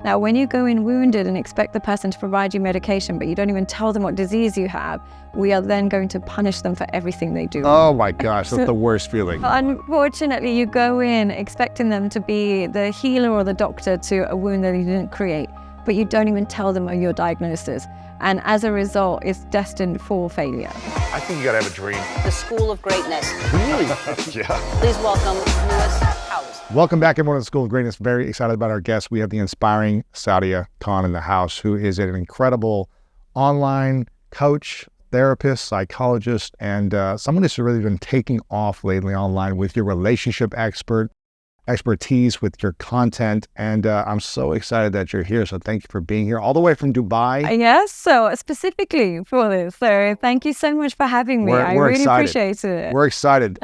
Now, when you go in wounded and expect the person to provide you medication, but you don't even tell them what disease you have, we are then going to punish them for everything they do. Oh my gosh, that's the worst feeling. Unfortunately, you go in expecting them to be the healer or the doctor to a wound that you didn't create, but you don't even tell them your diagnosis. And as a result, it's destined for failure. I think you gotta have a dream. The School of Greatness. Really? Yeah. Please welcome Lewis House. Welcome back, everyone, to the School of Greatness. Very excited about our guest. We have the inspiring Sadia Khan in the house, who is an incredible online coach, therapist, psychologist, and someone who's really been taking off lately online with your relationship expertise, with your content. And I'm so excited that you're here. So thank you for being here all the way from Dubai. Yes, so specifically for this. So thank you so much for having me. I really appreciate it. We're excited.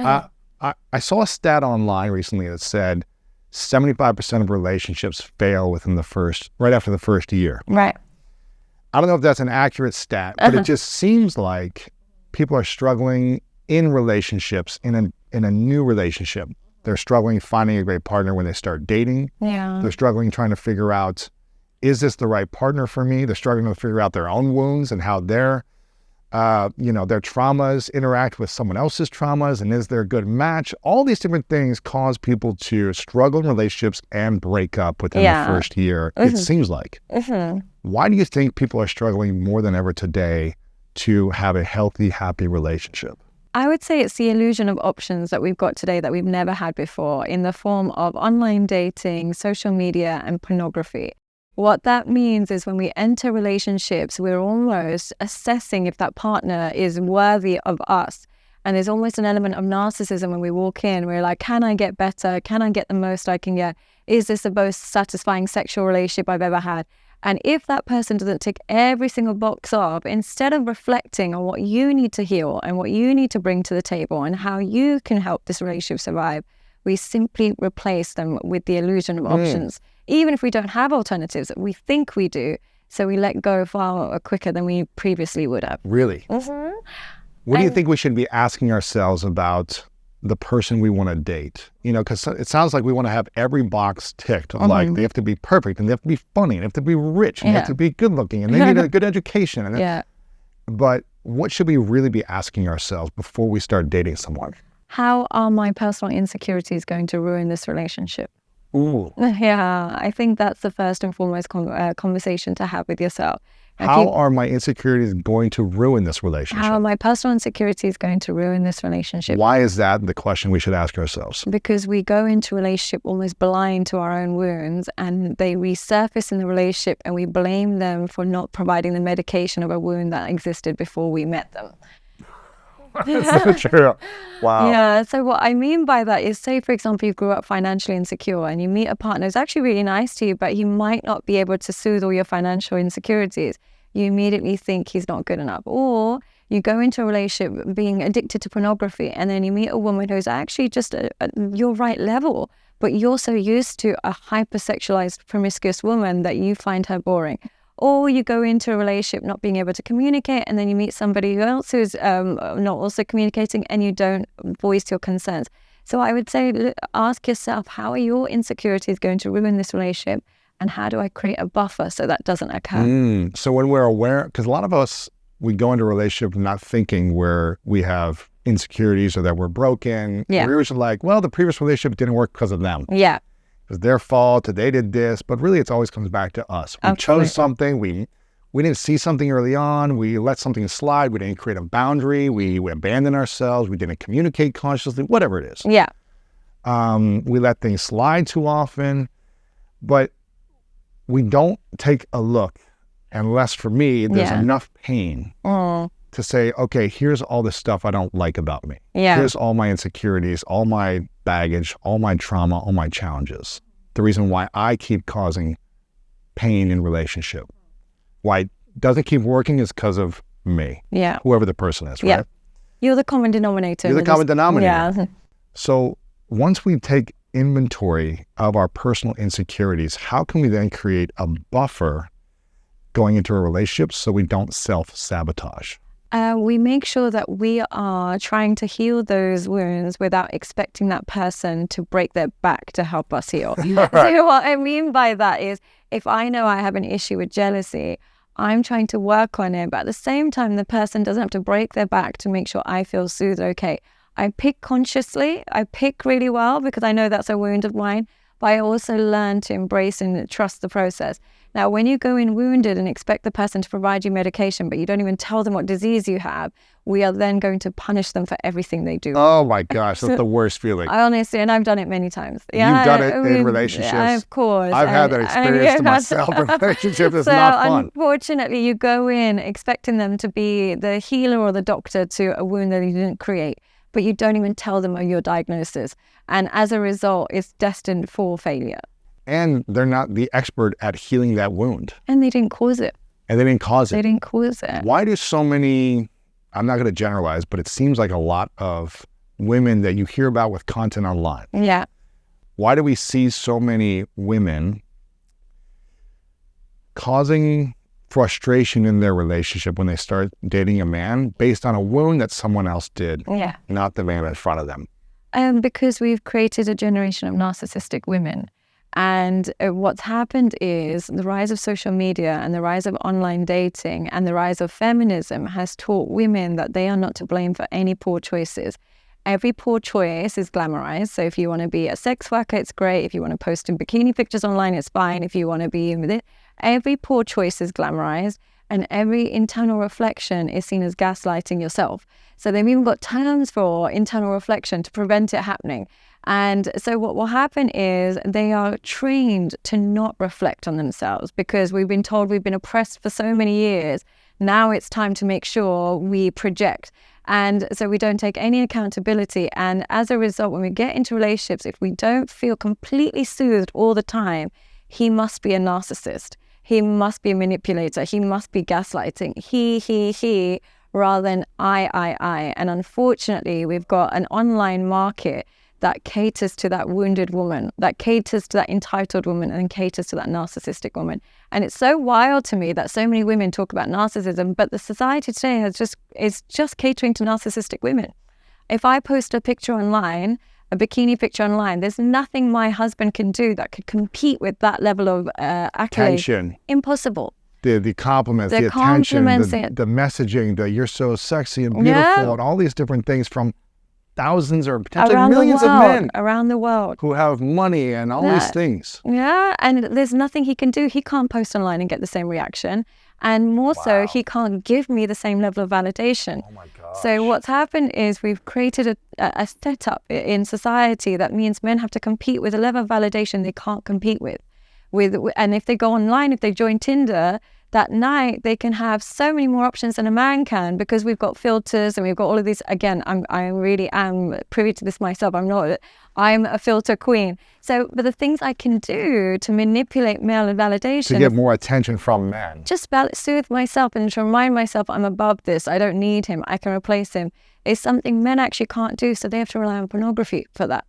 I saw a stat online recently that said 75% of relationships fail right after the first year. Right. I don't know if that's an accurate stat, but it just seems like people are struggling in relationships, in a new relationship. They're struggling finding a great partner when they start dating. Yeah. They're struggling trying to figure out, is this the right partner for me? They're struggling to figure out their own wounds and how their traumas interact with someone else's traumas, and is there a good match? All these different things cause people to struggle in relationships and break up within the first year, it seems like. Why do you think people are struggling more than ever today to have a healthy, happy relationship? I would say it's the illusion of options that we've got today that we've never had before in the form of online dating, social media, and pornography. What that means is when we enter relationships, we're almost assessing if that partner is worthy of us. And there's almost an element of narcissism when we walk in. We're like, can I get better? Can I get the most I can get? Is this the most satisfying sexual relationship I've ever had? And if that person doesn't tick every single box off, instead of reflecting on what you need to heal and what you need to bring to the table and how you can help this relationship survive, we simply replace them with the illusion of options. Even if we don't have alternatives, we think we do. So we let go far quicker than we previously would have. Really? What do you think we should be asking ourselves about the person we want to date? Because it sounds like we want to have every box ticked. Like, they have to be perfect, and they have to be funny, and they have to be rich, and they have to be good looking, and they need a good education. But what should we really be asking ourselves before we start dating someone? How are my personal insecurities going to ruin this relationship? Ooh. Yeah, I think that's the first and foremost conversation to have with yourself. How are my insecurities going to ruin this relationship? How are my personal insecurities going to ruin this relationship? Why is that the question we should ask ourselves? Because we go into a relationship almost blind to our own wounds, and they resurface in the relationship, and we blame them for not providing the medication of a wound that existed before we met them. That's so true. Wow. Yeah, so what I mean by that is, say, for example, you grew up financially insecure and you meet a partner who's actually really nice to you, but he might not be able to soothe all your financial insecurities. You immediately think he's not good enough. Or you go into a relationship being addicted to pornography, and then you meet a woman who's actually just at your right level, but you're so used to a hypersexualized, promiscuous woman that you find her boring. Or you go into a relationship not being able to communicate, and then you meet somebody else who's not also communicating, and you don't voice your concerns. So I would say, ask yourself, how are your insecurities going to ruin this relationship? And how do I create a buffer so that doesn't occur? So when we're aware, because a lot of us, we go into a relationship not thinking where we have insecurities or that we're broken. Yeah. We're usually like, well, the previous relationship didn't work because of them. Yeah. It was their fault, they did this, but really it always comes back to us. We chose something, we didn't see something early on, we let something slide, we didn't create a boundary, we abandoned ourselves, we didn't communicate consciously, whatever it is. Yeah. We let things slide too often, but we don't take a look unless, for me, there's enough pain to say, okay, here's all the stuff I don't like about me. Yeah. Here's all my insecurities, all my baggage, all my trauma, all my challenges. The reason why I keep causing pain in relationship, why it doesn't keep working, is because of me. Yeah. Whoever the person is, right? Yeah. You're the common denominator. You're the common denominator. Yeah. So once we take inventory of our personal insecurities, how can we then create a buffer going into a relationship so we don't self-sabotage? We make sure that we are trying to heal those wounds without expecting that person to break their back to help us heal. Right. So what I mean by that is, if I know I have an issue with jealousy, I'm trying to work on it, but at the same time, the person doesn't have to break their back to make sure I feel soothed. Okay, I pick consciously, I pick really well because I know that's a wound of mine, but I also learn to embrace and trust the process. Now, when you go in wounded and expect the person to provide you medication, but you don't even tell them what disease you have, we are then going to punish them for everything they do. Oh my gosh, that's the worst feeling. I honestly, and I've done it many times. You've done it in relationships. Yeah, of course. I've had that experience to myself in relationships. It's so not fun. Unfortunately, you go in expecting them to be the healer or the doctor to a wound that you didn't create, but you don't even tell them your diagnosis. And as a result, it's destined for failure. And they're not the expert at healing that wound. And they didn't cause it. And they didn't cause it. They didn't cause it. Why do so many, I'm not going to generalize, but it seems like a lot of women that you hear about with content online. Yeah. Why do we see so many women causing frustration in their relationship when they start dating a man based on a wound that someone else did, Yeah. not the man in front of them? Because we've created a generation of narcissistic women. And what's happened is the rise of social media and the rise of online dating and the rise of feminism has taught women that they are not to blame for any poor choices. Every poor choice is glamorized. So if you want to be a sex worker, it's great. If you want to post in bikini pictures online, it's fine. If you want to be with it, every poor choice is glamorized. And every internal reflection is seen as gaslighting yourself. So they've even got terms for internal reflection to prevent it happening. And so what will happen is they are trained to not reflect on themselves because we've been told we've been oppressed for so many years. Now it's time to make sure we project. And so we don't take any accountability. And as a result, when we get into relationships, if we don't feel completely soothed all the time, he must be a narcissist. He must be a manipulator. He must be gaslighting. He, rather than I. And unfortunately, we've got an online market that caters to that wounded woman, that caters to that entitled woman, and caters to that narcissistic woman. And it's so wild to me that so many women talk about narcissism, but the society today is just catering to narcissistic women. If I post a picture online, a bikini picture online, there's nothing my husband can do that could compete with that level of accolade. Attention. Impossible. The compliments, the attention, the messaging, the you're so sexy and beautiful, and all these different things from thousands or potentially millions of men around the world who have money and all these things. Yeah, and there's nothing he can do. He can't post online and get the same reaction. And more so, he can't give me the same level of validation. Oh my gosh. So what's happened is we've created a setup in society that means men have to compete with a level of validation they can't compete with. And if they go online, if they join Tinder, that night they can have so many more options than a man can because we've got filters and we've got all of these. Again, I really am privy to this myself. I'm a filter queen. So, but the things I can do to manipulate male validation to get more attention from men, just soothe myself and to remind myself I'm above this. I don't need him. I can replace him. Is something men actually can't do. So they have to rely on pornography for that.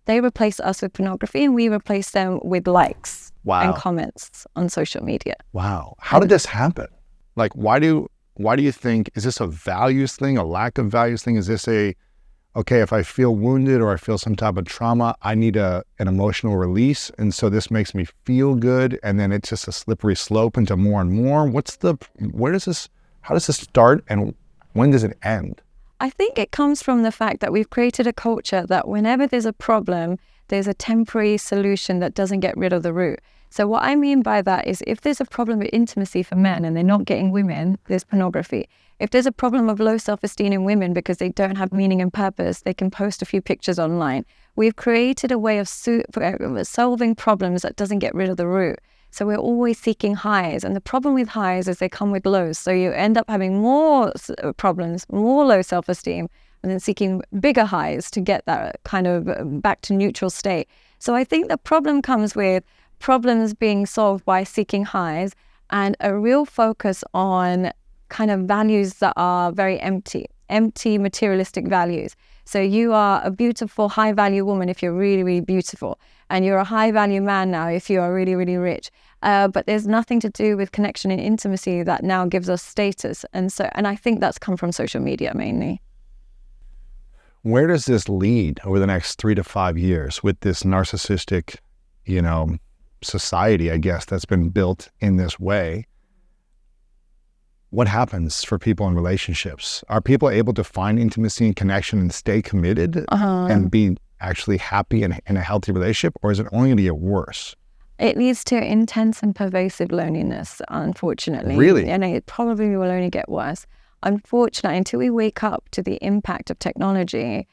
They replace us with pornography and we replace them with likes and comments on social media. Wow. How did this happen? Like, why do you think, is this a values thing, a lack of values thing? Is this okay, if I feel wounded or I feel some type of trauma, I need an emotional release. And so this makes me feel good. And then it's just a slippery slope into more and more. How does this start and when does it end? I think it comes from the fact that we've created a culture that whenever there's a problem, there's a temporary solution that doesn't get rid of the root. So what I mean by that is if there's a problem with intimacy for men and they're not getting women, there's pornography. If there's a problem of low self-esteem in women because they don't have meaning and purpose, they can post a few pictures online. We've created a way of solving problems that doesn't get rid of the root. So we're always seeking highs. And the problem with highs is they come with lows. So you end up having more problems, more low self-esteem, and then seeking bigger highs to get that kind of back to neutral state. So I think the problem comes with problems being solved by seeking highs and a real focus on kind of values that are very empty materialistic values. So you are a beautiful, high-value woman if you're really, really beautiful. And you're a high-value man now if you are really, really rich. But there's nothing to do with connection and intimacy that now gives us status. And I think that's come from social media mainly. Where does this lead over the next 3 to 5 years with this narcissistic, society, I guess, that's been built in this way? What happens for people in relationships? Are people able to find intimacy and connection and stay committed and be actually happy in a healthy relationship, or is it only going to get worse? It leads to intense and pervasive loneliness, unfortunately. Really? And it probably will only get worse. Unfortunately, until we wake up to the impact of technology,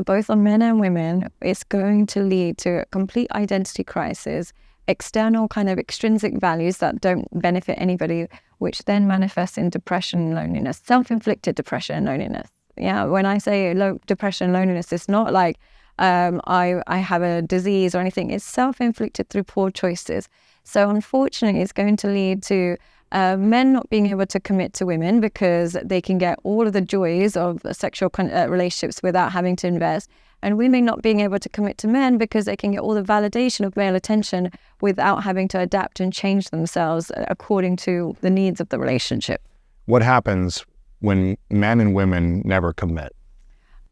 both on men and women, it's going to lead to a complete identity crisis, external kind of extrinsic values that don't benefit anybody, which then manifests in depression and loneliness, self-inflicted depression and loneliness. Yeah, when I say depression and loneliness, it's not like I have a disease or anything. It's self-inflicted through poor choices. So unfortunately, it's going to lead to men not being able to commit to women because they can get all of the joys of sexual relationships without having to invest, and women not being able to commit to men because they can get all the validation of male attention without having to adapt and change themselves according to the needs of the relationship. What happens when men and women never commit?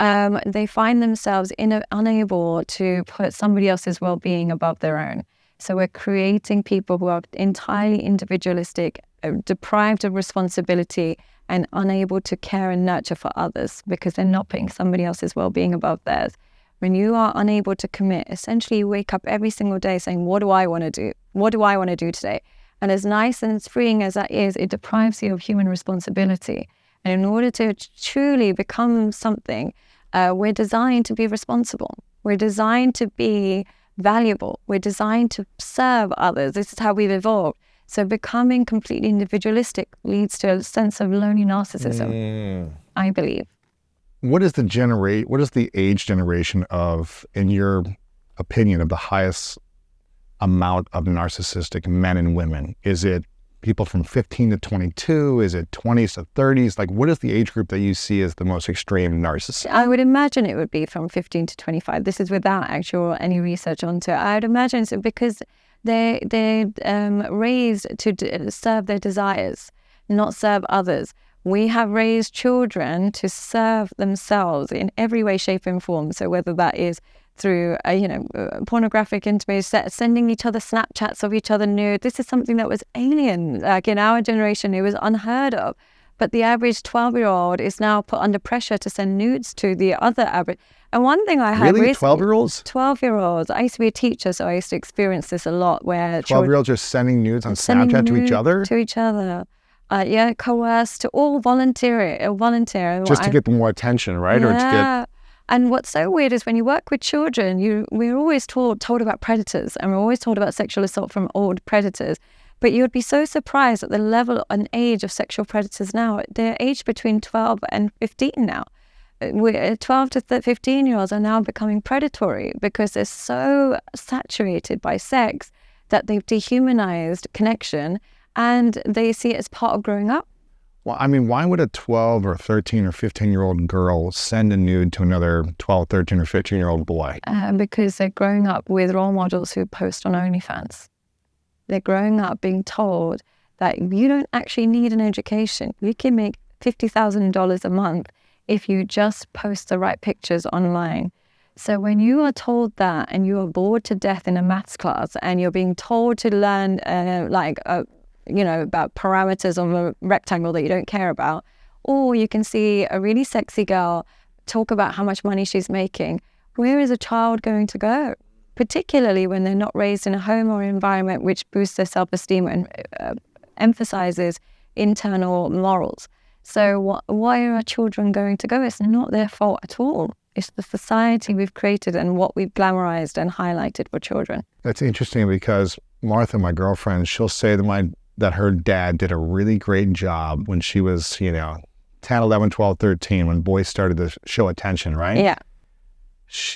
They find themselves unable to put somebody else's well-being above their own. So we're creating people who are entirely individualistic, deprived of responsibility, and unable to care and nurture for others because they're not putting somebody else's well-being above theirs. When you are unable to commit, essentially you wake up every single day saying, what do I want to do? What do I want to do today? And as nice and as freeing as that is, it deprives you of human responsibility. And in order to truly become something, we're designed to be responsible. We're designed to be valuable. We're designed to serve others. This is how we've evolved. So becoming completely individualistic leads to a sense of lonely narcissism, I believe. What is the age generation of, in your opinion, of the highest amount of narcissistic men and women? Is it people from 15 to 22? Is it 20s to 30s? Like, what is the age group that you see as the most extreme narcissist? I would imagine it would be from 15 to 25. This is without any research onto it. I would imagine it's because they're raised to serve their desires, not serve others. We have raised children to serve themselves in every way, shape, and form. So whether that is through, pornographic intimacy, sending each other Snapchats of each other nude. This is something that was alien. Like in our generation, it was unheard of. But the average 12-year-old is now put under pressure to send nudes to the other average. And one thing I had really, 12-year-olds? 12-year-olds. I used to be a teacher, so I used to experience this a lot where 12-year-olds are sending nudes on Snapchat to each other? To each other. Coerced, to all volunteer. Just to get more attention, right? Yeah. Or to get... And what's so weird is when you work with children, we're always told about predators, and we're always told about sexual assault from old predators. But you would be so surprised at the level and age of sexual predators now. They're aged between 12 and 15 now. 12 to 15-year-olds are now becoming predatory because they're so saturated by sex that they've dehumanized connection, and they see it as part of growing up. Well, I mean, why would a 12 or 13 or 15-year-old girl send a nude to another 12, 13 or 15-year-old boy? Because they're growing up with role models who post on OnlyFans. They're growing up being told that you don't actually need an education. You can make $50,000 a month if you just post the right pictures online. So when you are told that and you are bored to death in a maths class and you're being told to learn about parameters of a rectangle that you don't care about, or you can see a really sexy girl talk about how much money she's making, where is a child going to go? Particularly when they're not raised in a home or environment which boosts their self-esteem and emphasizes internal morals. So why are our children going to go? It's not their fault at all. It's the society we've created and what we've glamorized and highlighted for children. That's interesting because Martha, my girlfriend, she'll say that her dad did a really great job when she was, 10, 11, 12, 13, when boys started to show attention, right? Yeah.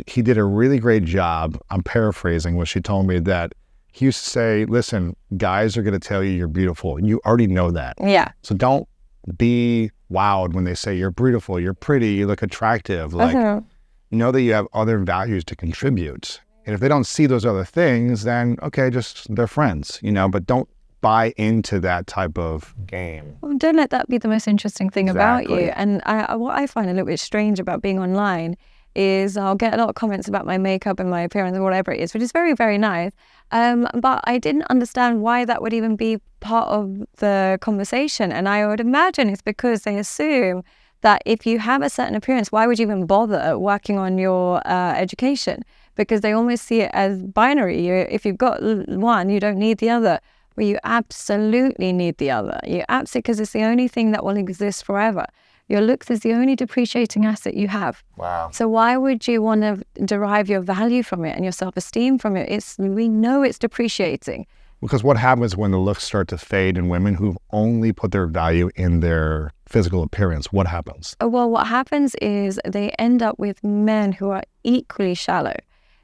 He did a really great job. I'm paraphrasing what she told me, that he used to say, listen, guys are going to tell you you're beautiful. You already know that. Yeah. So don't be wowed when they say you're beautiful, you're pretty, you look attractive. Like, know that you have other values to contribute. And if they don't see those other things, then okay, just they're friends, but don't buy into that type of game. Well, don't let that be the most interesting thing about Exactly. you. And what I find a little bit strange about being online is I'll get a lot of comments about my makeup and my appearance or whatever it is, which is very, very nice. But I didn't understand why that would even be part of the conversation. And I would imagine it's because they assume that if you have a certain appearance, why would you even bother working on your education? Because they almost see it as binary. If you've got one, you don't need the other. Well, you absolutely need the other. You absolutely, because it's the only thing that will exist forever. Your looks is the only depreciating asset you have. Wow. So why would you want to derive your value from it and your self-esteem from it? We know it's depreciating. Because what happens when the looks start to fade in women who've only put their value in their physical appearance? What happens? Well, what happens is they end up with men who are equally shallow.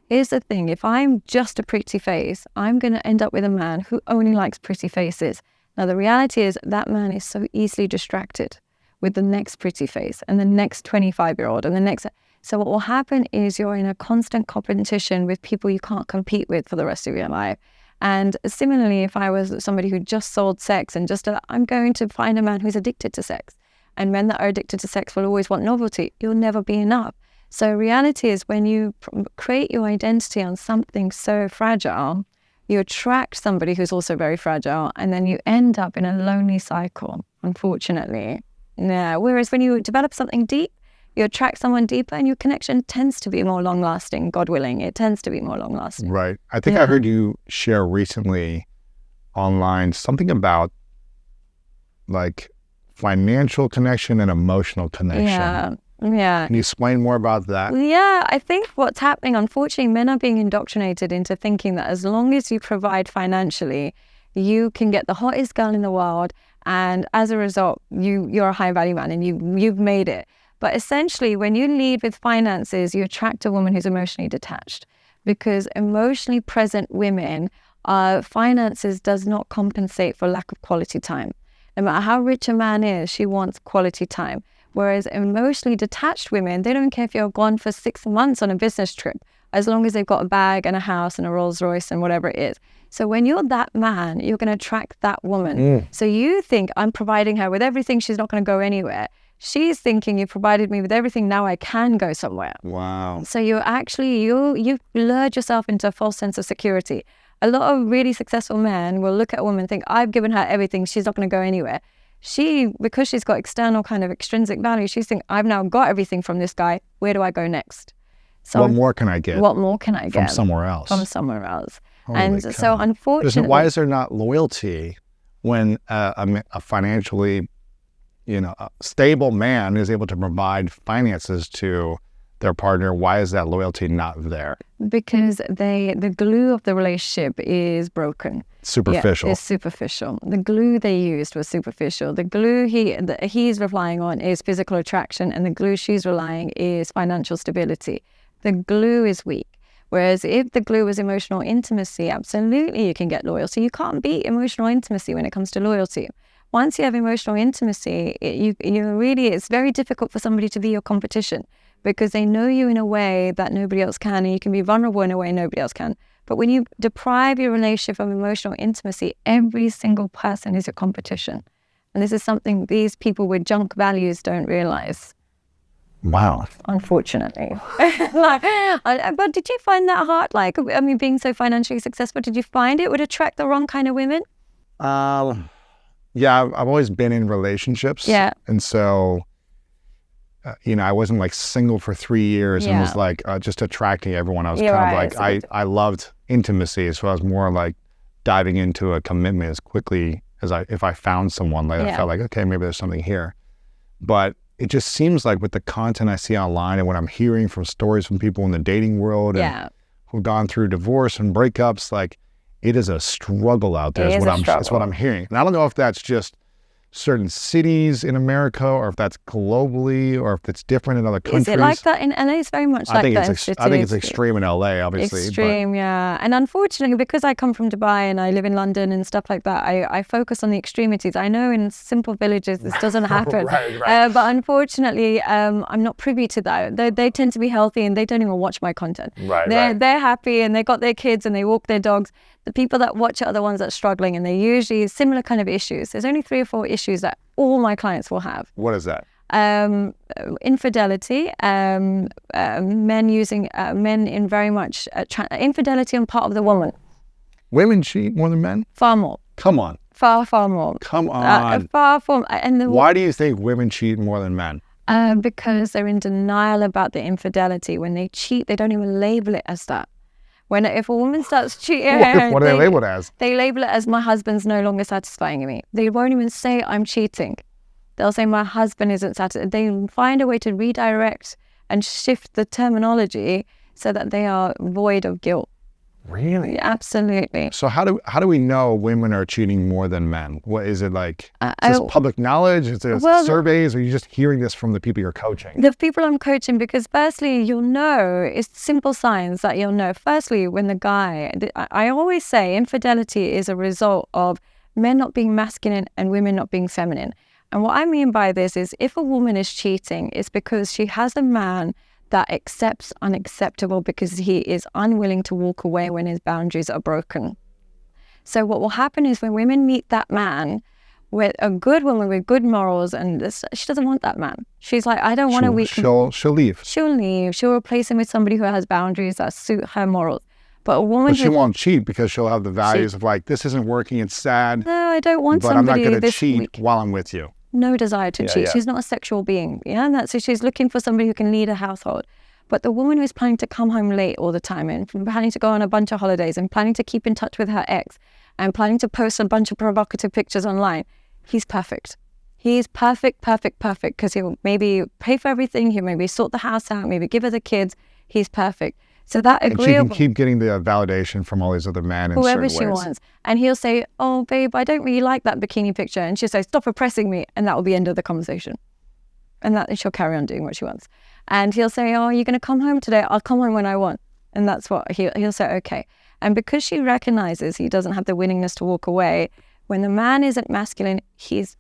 Here's the thing, if I'm just a pretty face, I'm going to end up with a man who only likes pretty faces. Now, the reality is that man is so easily distracted with the next pretty face and the next 25-year-old and the next. So what will happen is you're in a constant competition with people you can't compete with for the rest of your life. And similarly, if I was somebody who just sold sex and I'm going to find a man who's addicted to sex. And men that are addicted to sex will always want novelty. You'll never be enough. So reality is when you create your identity on something so fragile, you attract somebody who's also very fragile, and then you end up in a lonely cycle, unfortunately. Yeah. Whereas when you develop something deep, you attract someone deeper and your connection tends to be more long-lasting, God willing. It tends to be more long-lasting. Right. I think I heard you share recently online something about like financial connection and emotional connection. Yeah. Can you explain more about that? Yeah, I think what's happening, unfortunately, men are being indoctrinated into thinking that as long as you provide financially, you can get the hottest girl in the world, and as a result, you're a high value man and you've made it. But essentially, when you lead with finances, you attract a woman who's emotionally detached, because emotionally present women, finances does not compensate for lack of quality time. No matter how rich a man is, she wants quality time. Whereas emotionally detached women, they don't care if you're gone for 6 months on a business trip, as long as they've got a bag and a house and a Rolls Royce and whatever it is. So when you're that man, you're going to attract that woman. So you think, I'm providing her with everything, she's not going to go anywhere. She's thinking, you provided me with everything, now I can go somewhere. Wow. So you're actually, you've lured yourself into a false sense of security. A lot of really successful men will look at a woman and think, I've given her everything, she's not going to go anywhere. Because she's got external kind of extrinsic value, she's thinking, I've now got everything from this guy, where do I go next? So what more can I get? What more can I get? From somewhere else. From somewhere else. Holy and cow. So unfortunately... Why is there not loyalty when a financially, stable man is able to provide finances to their partner? Why is that loyalty not there? Because the glue of the relationship is broken. Superficial. Yeah, it's superficial. The glue they used was superficial. The glue he's relying on is physical attraction, and the glue she's relying is financial stability. The glue is weak. Whereas if the glue was emotional intimacy, absolutely you can get loyalty. You can't beat emotional intimacy when it comes to loyalty. Once you have emotional intimacy, it's very difficult for somebody to be your competition, because they know you in a way that nobody else can, and you can be vulnerable in a way nobody else can. But when you deprive your relationship of emotional intimacy, every single person is your competition. And this is something these people with junk values don't realize. Wow. Unfortunately. But did you find that hard? Being so financially successful, did you find it would attract the wrong kind of women? Yeah, I've always been in relationships. Yeah. And so, I wasn't like single for 3 years and was like just attracting everyone. I was I loved intimacy. So I was more like diving into a commitment as quickly as if I found someone, I felt like, okay, maybe there's something here. But it just seems like with the content I see online and what I'm hearing from stories from people in the dating world and who've gone through divorce and breakups, like it is a struggle out there. It's what I'm hearing. And I don't know if that's just certain cities in America, or if that's globally, or if it's different in other countries. Is it like that in LA? It's very much like that in cities. I think it's extreme in LA, obviously. Extreme, yeah. And unfortunately, because I come from Dubai and I live in London and stuff like that, I focus on the extremities. I know in simple villages this doesn't happen. Right. But unfortunately, I'm not privy to that. They tend to be healthy and they don't even watch my content. They're happy and they got their kids and they walk their dogs. The people that watch it are the ones that are struggling, and they're usually similar kind of issues. There's only 3 or 4 issues that all my clients will have. What is that? Infidelity, men in very much infidelity on part of the woman. Women cheat more than men? Far more. Come on. Far more. Come on. Far from. Why do you think women cheat more than men? Because they're in denial about the infidelity. When they cheat, they don't even label it as that. If a woman starts cheating, what do they label it as? They label it as my husband's no longer satisfying me. They won't even say I'm cheating. They'll say my husband isn't satisfied. They find a way to redirect and shift the terminology so that they are void of guilt. Really? Absolutely. So how do we know women are cheating more than men? What is it like? Is this public knowledge? Is it surveys? Or are you just hearing this from the people you're coaching? The people I'm coaching, because firstly, you'll know, it's simple signs that you'll know. Firstly, when the guy, I always say infidelity is a result of men not being masculine and women not being feminine. And what I mean by this is if a woman is cheating, it's because she has a man that accepts unacceptable because he is unwilling to walk away when his boundaries are broken. So what will happen is when women meet that man, with a good woman with good morals, and she doesn't want that man. She's like, I don't want to weaken. She'll leave. She'll leave. She'll replace him with somebody who has boundaries that suit her morals. But a woman, she won't cheat because she'll have the values of like, this isn't working, it's sad. No, I don't want but somebody. But I'm not going to cheat week. while I'm with you. No desire to cheat. She's not a sexual being. So she's looking for somebody who can lead a household. But the woman who's planning to come home late all the time and planning to go on a bunch of holidays and planning to keep in touch with her ex and planning to post a bunch of provocative pictures online, he's perfect. He's perfect, because he'll maybe pay for everything. He'll maybe sort the house out, maybe give her the kids. He's perfect. So that agreeable. And she can keep getting the validation from all these other men in whoever certain ways. She wants. And he'll say, oh, babe, I don't really like that bikini picture. And she'll say, stop oppressing me. And that will be the end of the conversation. And she'll carry on doing what she wants. And he'll say, oh, you're going to come home today? I'll come home when I want. And that's what he'll say, okay. And because she recognizes he doesn't have the willingness to walk away, when the man isn't masculine, his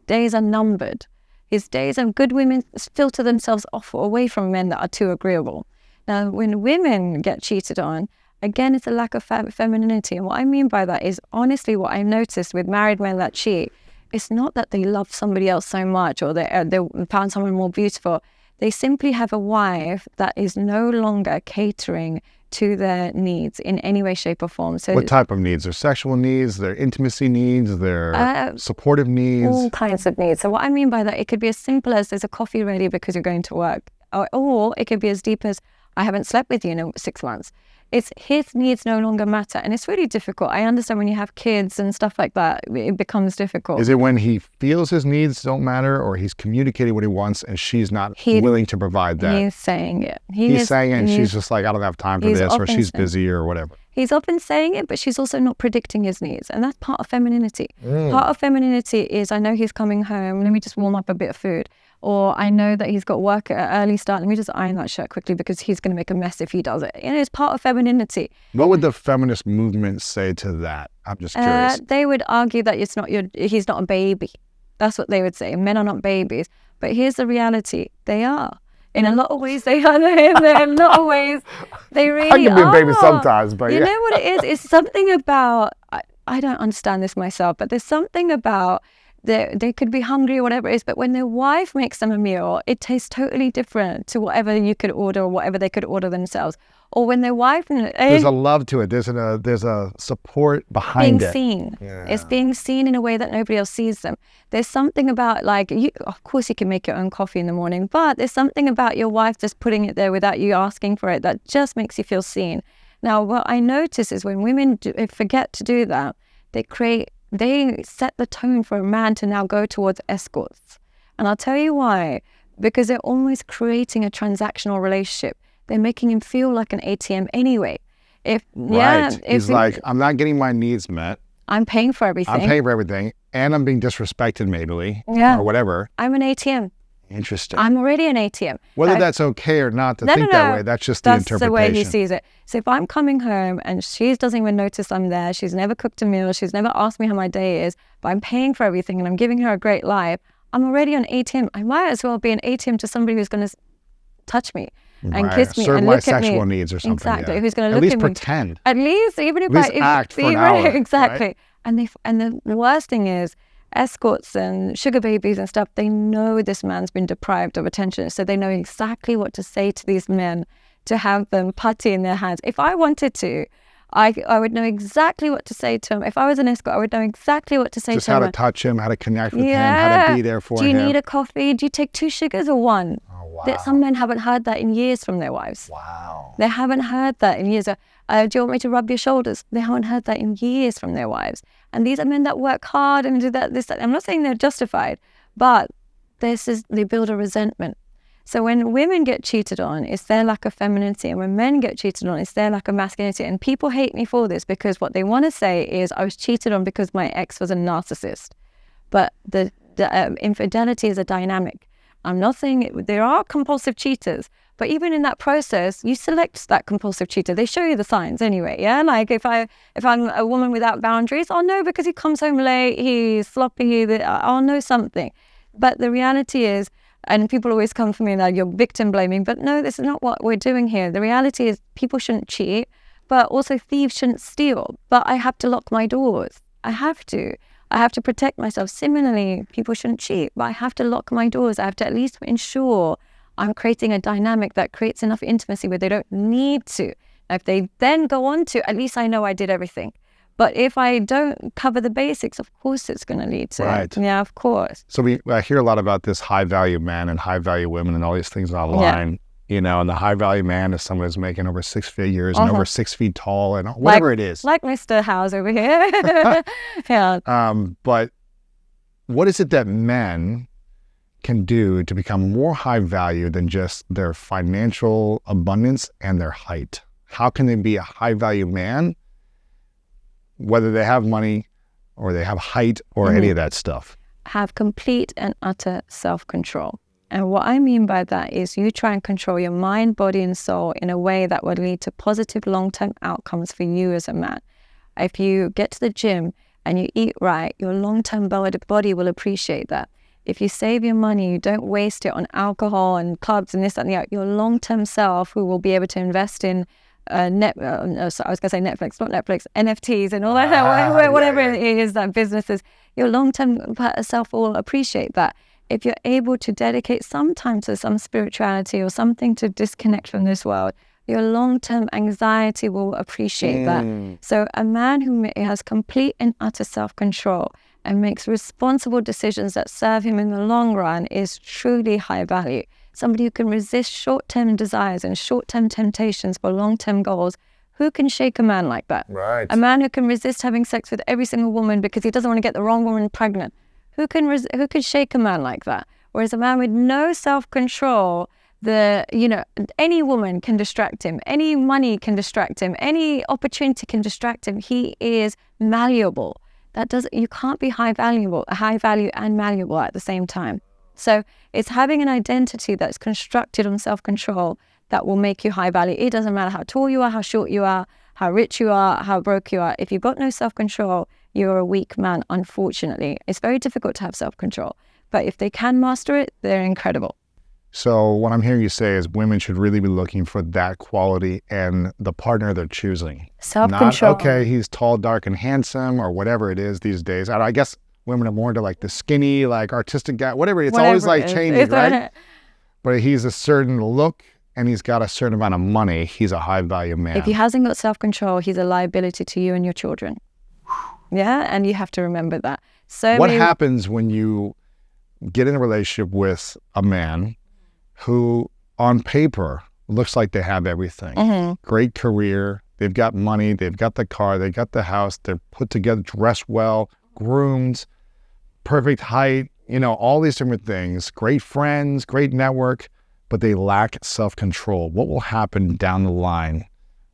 days are numbered. His days, and good women filter themselves off away from men that are too agreeable. Now, when women get cheated on, again, it's a lack of femininity. And what I mean by that is, honestly, what I've noticed with married men that cheat, it's not that they love somebody else so much or they found someone more beautiful. They simply have a wife that is no longer catering to their needs in any way, shape, or form. So, what type of needs? Their sexual needs, their intimacy needs, their supportive needs? All kinds of needs. So what I mean by that, it could be as simple as there's a coffee ready because you're going to work. Or it could be as deep as, I haven't slept with you in 6 months. It's his needs no longer matter. And it's really difficult. I understand when you have kids and stuff like that, it becomes difficult. Is it when he feels his needs don't matter, or he's communicating what he wants and she's not willing to provide that? He's saying it. He's saying it and she's just like, I don't have time for this, or she's busy or whatever. He's often saying it, but she's also not predicting his needs. And that's part of femininity. Part of femininity is, I know he's coming home, let me just warm up a bit of food. Or I know that he's got work at an early start, let me just iron that shirt quickly because he's going to make a mess if he does it. It's part of femininity. What would the feminist movement say to that? I'm just curious. They would argue that he's not a baby. That's what they would say. Men are not babies. But here's the reality. They are. In a lot of ways, they are. In a lot of ways, they really are. I can be a baby sometimes, but You know what it is? It's something about, I don't understand this myself, but there's something about, they could be hungry or whatever it is, but when their wife makes them a meal, it tastes totally different to whatever you could order or whatever they could order themselves. Or when their wife... There's a love to it. There's a support behind being seen. Yeah. It's being seen in a way that nobody else sees them. There's something about, like, of course you can make your own coffee in the morning, but there's something about your wife just putting it there without you asking for it that just makes you feel seen. Now, what I notice is when women forget to do that, they set the tone for a man to now go towards escorts. And I'll tell you why. Because they're almost creating a transactional relationship. They're making him feel like an ATM anyway. He's like, I'm not getting my needs met. I'm paying for everything. I'm paying for everything, and I'm being disrespected maybe, or whatever. I'm an ATM. Interesting. I'm already an ATM. Whether that's okay or not to think that way, that's just the interpretation. That's the way he sees it. So if I'm coming home and she doesn't even notice I'm there, she's never cooked a meal, she's never asked me how my day is, but I'm paying for everything and I'm giving her a great life, I'm already an ATM. I might as well be an ATM to somebody who's going to touch me and kiss me serve and my look at me. sexual needs or something. Exactly. Who's going to look at me. At least pretend. At least, even if act for an hour. Exactly. Right? And the worst thing is, escorts and sugar babies and stuff, they know this man's been deprived of attention, so they know exactly what to say to these men to have them putty in their hands. If I wanted to, I would know exactly what to say to him. If I was an escort, I would know exactly what to say to him. Just how to touch him, how to connect with him, how to be there for him. Do you need a coffee? Do you take 2 sugars or 1? Oh, wow. That some men haven't heard that in years from their wives. Wow. They haven't heard that in years. Do you want me to rub your shoulders? They haven't heard that in years from their wives. And these are men that work hard and do that, this, that. I'm not saying they're justified, but they build a resentment. So when women get cheated on, it's their lack of femininity. And when men get cheated on, it's their lack of masculinity. And people hate me for this because what they want to say is, I was cheated on because my ex was a narcissist. But the infidelity is a dynamic. I'm not saying there are compulsive cheaters, but even in that process, you select that compulsive cheater. They show you the signs anyway, yeah? Like if I'm a woman without boundaries, I'll know because he comes home late, he's sloppy, I'll know something. But the reality is, and people always come for me like, you're victim blaming, but no, this is not what we're doing here. The reality is people shouldn't cheat, but also thieves shouldn't steal. But I have to lock my doors. I have to protect myself. Similarly, people shouldn't cheat, but I have to lock my doors. I have to at least ensure I'm creating a dynamic that creates enough intimacy where they don't need to. If they then go on to, at least I know I did everything. But if I don't cover the basics, of course it's going to lead to. Right. Yeah, of course. So I hear a lot about this high-value man and high-value women and all these things online. You know, and the high-value man is someone who's making over 6 figures and over 6 feet tall and whatever it is. Like Mr. House over here. Yeah. But what is it that men can do to become more high-value than just their financial abundance and their height? How can they be a high-value man, whether they have money or they have height or any of that stuff? Have complete and utter self-control. And what I mean by that is you try and control your mind, body, and soul in a way that would lead to positive long-term outcomes for you as a man. If you get to the gym and you eat right, your long-term body will appreciate that. If you save your money, you don't waste it on alcohol and clubs and this, that, and the other, your long-term self who will be able to invest in Netflix, not Netflix, NFTs and all that, whatever it is that businesses, your long-term self will appreciate that. If you're able to dedicate some time to some spirituality or something to disconnect from this world, your long-term anxiety will appreciate that. So a man who has complete and utter self-control and makes responsible decisions that serve him in the long run is truly high value. Somebody who can resist short-term desires and short-term temptations for long-term goals. Who can shake a man like that? Right. A man who can resist having sex with every single woman because he doesn't want to get the wrong woman pregnant. Who can shake a man like that? Whereas a man with no self-control, any woman can distract him, any money can distract him, any opportunity can distract him. He is malleable. You can't be high value and malleable at the same time. So it's having an identity that's constructed on self-control that will make you high value. It doesn't matter how tall you are, how short you are, how rich you are, how broke you are. If you've got no self-control, you're a weak man, unfortunately. It's very difficult to have self-control. But if they can master it, they're incredible. So what I'm hearing you say is women should really be looking for that quality in the partner they're choosing. Self-control. Not, okay, he's tall, dark, and handsome, or whatever it is these days. I guess women are more into like the skinny, like artistic guy, whatever. It's always like changing, right? But he's a certain look and he's got a certain amount of money. He's a high-value man. If he hasn't got self-control, he's a liability to you and your children. Yeah, and you have to remember that. So what happens when you get in a relationship with a man who on paper looks like they have everything? Great career, they've got money, they've got the car, they've got the house, they're put together, dressed well, groomed, perfect height, all these different things, great friends, great network, but they lack self-control. What will happen down the line?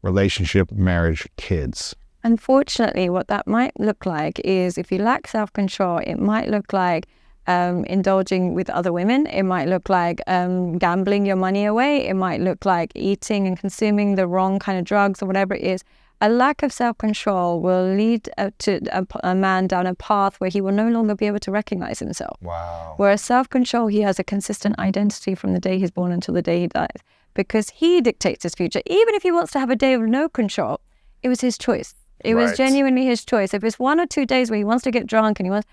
Relationship, marriage, kids. Unfortunately, what that might look like is if you lack self-control, it might look like indulging with other women. It might look like gambling your money away. It might look like eating and consuming the wrong kind of drugs or whatever it is. A lack of self-control will lead to a man down a path where he will no longer be able to recognize himself. Wow. Whereas self-control, he has a consistent identity from the day he's born until the day he dies, because he dictates his future. Even if he wants to have a day of no control, it was his choice. It was genuinely his choice. If it's 1 or 2 days where he wants to get drunk and he wants,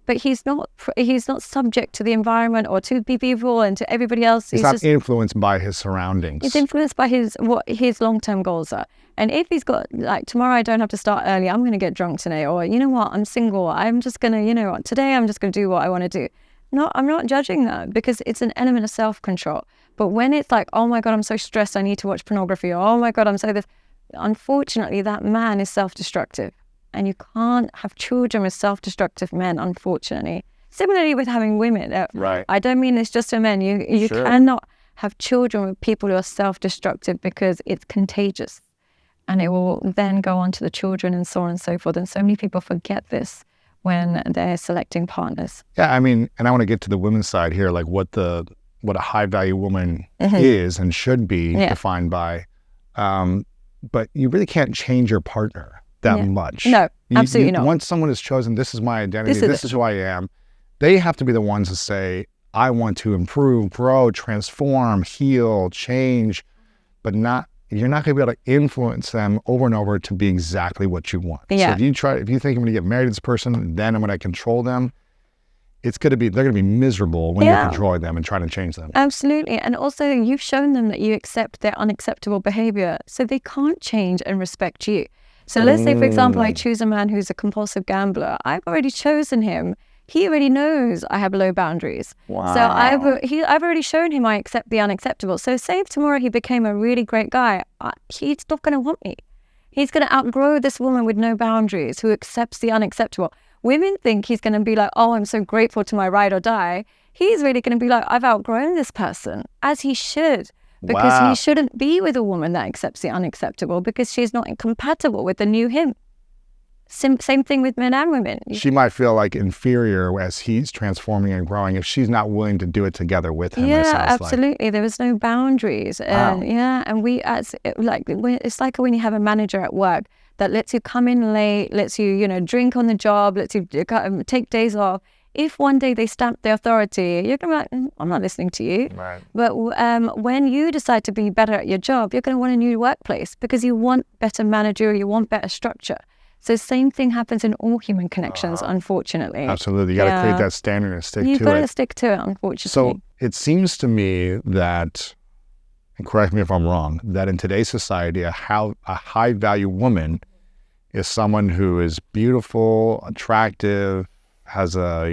but he's not subject to the environment or to people and to everybody else. He's not just influenced by his surroundings. He's influenced by what his long-term goals are. And if he's got, like, tomorrow I don't have to start early, I'm going to get drunk today. Or, you know what, I'm single, I'm just going to, you know what, today I'm just going to do what I want to do. No, I'm not judging that, because it's an element of self-control. But when it's like, oh my God, I'm so stressed, I need to watch pornography. Or, oh my God, I'm so this. Unfortunately, that man is self-destructive. And you can't have children with self-destructive men, unfortunately. Similarly with having women. Right. I don't mean it's just for men. You Sure. cannot have children with people who are self-destructive, because it's contagious. And it will then go on to the children and so on and so forth. And so many people forget this when they're selecting partners. Yeah, I mean, and I want to get to the women's side here, like what a high-value woman is and should be defined by. But you really can't change your partner that much. No, absolutely not. Once someone has chosen, this is my identity, this is who I am, they have to be the ones to say, I want to improve, grow, transform, heal, change, but you're not going to be able to influence them over and over to be exactly what you want. Yeah. So if you think I'm going to get married to this person, then I'm going to control them, they're going to be miserable when you're controlling them and trying to change them. Absolutely. And also, you've shown them that you accept their unacceptable behavior, so they can't change and respect you. So let's say, for example, I choose a man who's a compulsive gambler. I've already chosen him. He already knows I have low boundaries. Wow. So I've already shown him I accept the unacceptable. So say if tomorrow he became a really great guy, he's not going to want me. He's going to outgrow this woman with no boundaries who accepts the unacceptable. Women think he's going to be like, oh, I'm so grateful to my ride or die. He's really going to be like, I've outgrown this person, as he should. Because he shouldn't be with a woman that accepts the unacceptable, because she's not incompatible with the new him. Same thing with men and women. She might feel like inferior as he's transforming and growing if she's not willing to do it together with him. Yeah, absolutely. There was no boundaries. Wow. And it's like when you have a manager at work that lets you come in late, lets you, drink on the job, lets you take days off. If one day they stamp their authority, you're going to be like, I'm not listening to you. Right. But when you decide to be better at your job, you're going to want a new workplace, because you want better manager, you want better structure. So same thing happens in all human connections, unfortunately. Absolutely. You got to create that standard and stick to it. You've got to stick to it, unfortunately. So it seems to me that, and correct me if I'm wrong, that in today's society, a high-value woman is someone who is beautiful, attractive, has a,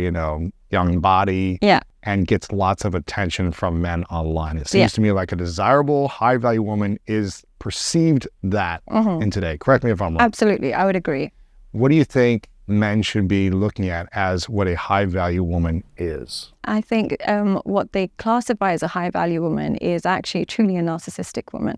young body, and gets lots of attention from men online. It seems to me like a desirable, high-value woman is perceived that in today. Correct me if I'm wrong. Absolutely, I would agree. What do you think men should be looking at as what a high-value woman is? I think what they classify as a high-value woman is actually truly a narcissistic woman.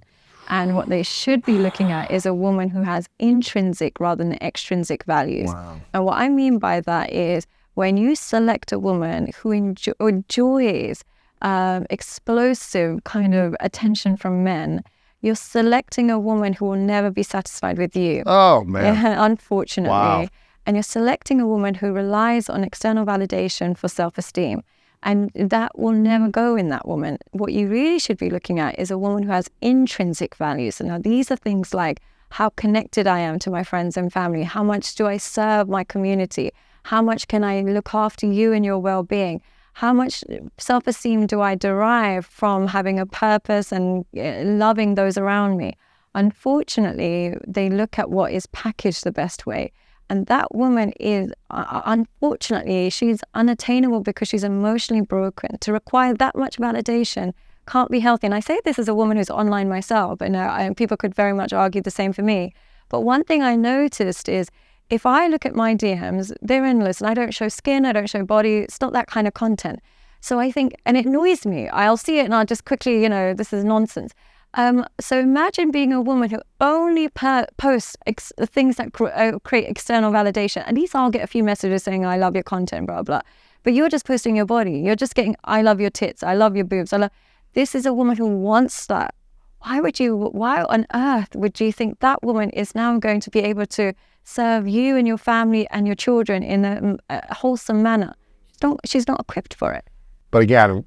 And what they should be looking at is a woman who has intrinsic rather than extrinsic values. Wow. And what I mean by that is when you select a woman who enjoys explosive kind of attention from men, you're selecting a woman who will never be satisfied with you. Oh, man. Unfortunately. Wow. And you're selecting a woman who relies on external validation for self-esteem. And that will never go in that woman. What you really should be looking at is a woman who has intrinsic values. And now these are things like how connected I am to my friends and family. How much do I serve my community? How much can I look after you and your well-being? How much self-esteem do I derive from having a purpose and loving those around me? Unfortunately, they look at what is packaged the best way. And that woman is, unfortunately, she's unattainable because she's emotionally broken. To require that much validation can't be healthy. And I say this as a woman who's online myself, and people could very much argue the same for me. But one thing I noticed is if I look at my DMs, they're endless, and I don't show skin, I don't show body. It's not that kind of content. So I think, and it annoys me. I'll see it and I'll just quickly, this is nonsense. So imagine being a woman who only posts things that create external validation. At least I'll get a few messages saying, I love your content, blah, blah. But you're just posting your body. You're just getting, I love your tits. I love your boobs. This is a woman who wants that. Why on earth would you think that woman is now going to be able to serve you and your family and your children in a wholesome manner? She's not equipped for it. But again,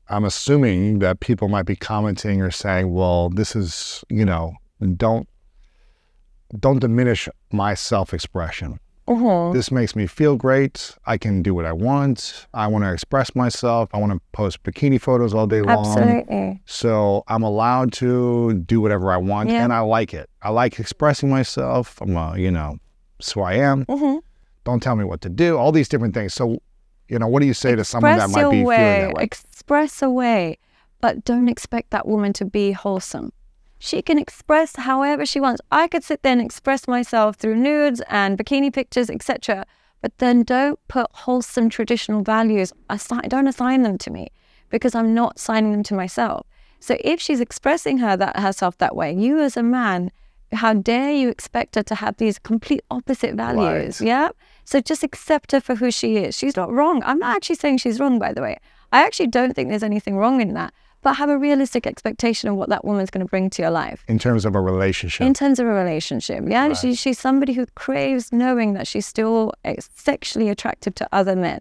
I'm assuming that people might be commenting or saying, well, this is, don't diminish my self-expression. This makes me feel great. I can do what I want. I want to express myself. I want to post bikini photos all day long. Absolutely. So I'm allowed to do whatever I want, and I like it. I like expressing myself. It's who I am. Don't tell me what to do. All these different things. So, what do you say to someone that might be feeling that way? Express away, but don't expect that woman to be wholesome. She can express however she wants. I could sit there and express myself through nudes and bikini pictures, etc. But then don't put wholesome traditional values, don't assign them to me, because I'm not assigning them to myself. So if she's expressing herself that way, you as a man, how dare you expect her to have these complete opposite values? Right. Yeah. So just accept her for who she is. She's not wrong. I'm not actually saying she's wrong, by the way. I actually don't think there's anything wrong in that. But have a realistic expectation of what that woman's going to bring to your life. In terms of a relationship. Yeah. Right. She's somebody who craves knowing that she's still sexually attractive to other men.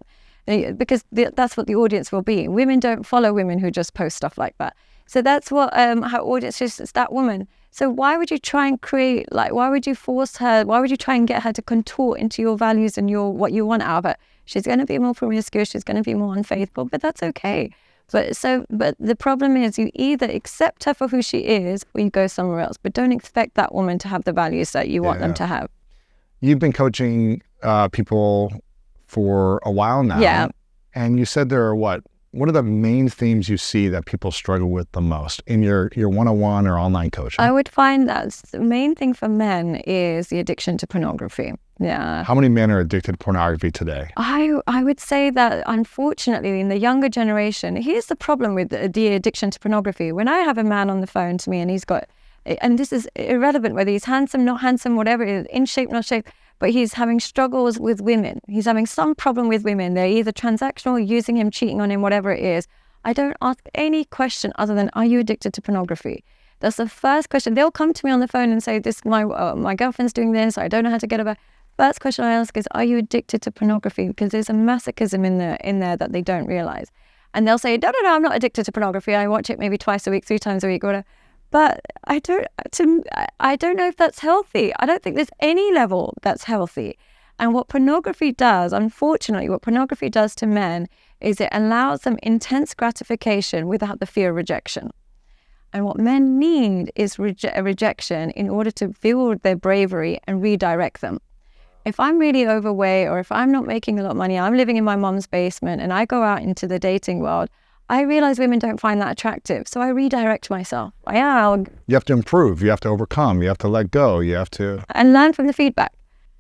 Because that's what the audience will be. Women don't follow women who just post stuff like that. So that's what her audience is. It's that woman. So why would you try and why would you force her? Why would you try and get her to contort into your values and what you want out of her? She's going to be more promiscuous. She's going to be more unfaithful, but that's okay. But the problem is you either accept her for who she is or you go somewhere else. But don't expect that woman to have the values that you want them to have. You've been coaching people for a while now. Yeah. And you said there are what are the main themes you see that people struggle with the most in your one-on-one or online coaching? I would find that the main thing for men is the addiction to pornography. Yeah. How many men are addicted to pornography today? I would say that unfortunately in the younger generation, here's the problem with the addiction to pornography. When I have a man on the phone to me and and this is irrelevant whether he's handsome, not handsome, whatever it is, in shape, not shape, but he's having struggles with women. He's having some problem with women. They're either transactional, using him, cheating on him, whatever it is. I don't ask any question other than, are you addicted to pornography? That's the first question. They'll come to me on the phone and say, my girlfriend's doing this. I don't know how to get over. First question I ask is, are you addicted to pornography? Because there's a masochism in there that they don't realize. And they'll say, no, I'm not addicted to pornography. I watch it maybe twice a week, 3 times a week, or whatever. But I don't know if that's healthy. I don't think there's any level that's healthy. And what pornography does, unfortunately, to men is it allows them intense gratification without the fear of rejection. And what men need is rejection in order to build their bravery and redirect them. If I'm really overweight or if I'm not making a lot of money, I'm living in my mom's basement and I go out into the dating world, I realize women don't find that attractive. So I redirect myself. You have to improve. You have to overcome. You have to let go. You have to... And learn from the feedback.